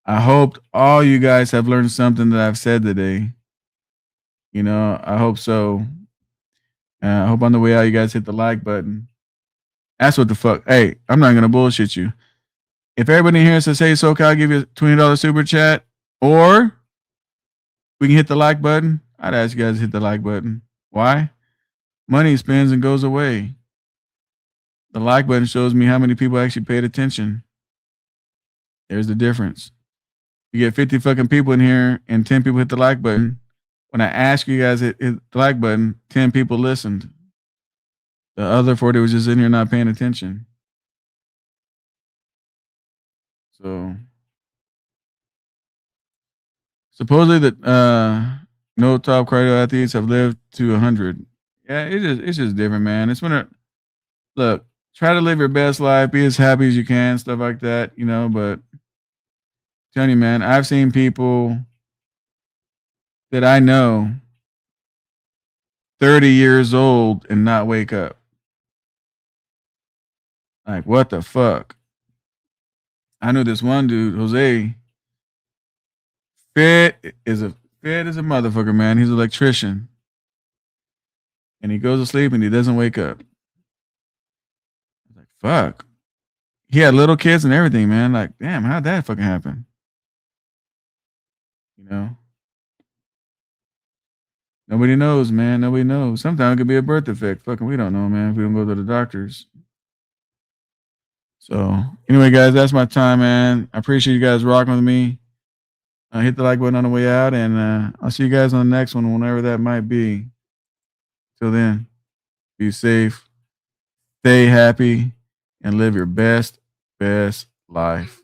S1: I hoped all you guys have learned something that I've said today. You know, I hope so. I hope on the way out you guys hit the like button. That's what the fuck. Hey, I'm not gonna bullshit you. If everybody here says, "Hey, SoCal, I'll give you a $20 super chat," or we can hit the like button, I'd ask you guys to hit the like button. Why? Money spins and goes away. The like button shows me how many people actually paid attention. There's the difference. You get 50 fucking people in here and 10 people hit the like button. When I ask you guys hit the like button, 10 people listened. The other 40 was just in here not paying attention. So supposedly that no top cardio athletes have lived to 100. Yeah, it's just different, man. It's when look, try to live your best life, be as happy as you can, stuff like that, you know, but telling you, man, I've seen people that I know 30 years old and not wake up. Like, what the fuck? I knew this one dude, Jose, fit as a motherfucker, man. He's an electrician. And he goes to sleep and he doesn't wake up. I was like, fuck. He had little kids and everything, man. Like, damn, how'd that fucking happen? You know? Nobody knows, man. Nobody knows. Sometimes it could be a birth defect. Fucking, we don't know, man. If we don't go to the doctors. So, anyway, guys, that's my time, man. I appreciate you guys rocking with me. Hit the like button on the way out, and I'll see you guys on the next one, whenever that might be. Till then, be safe, stay happy, and live your best life.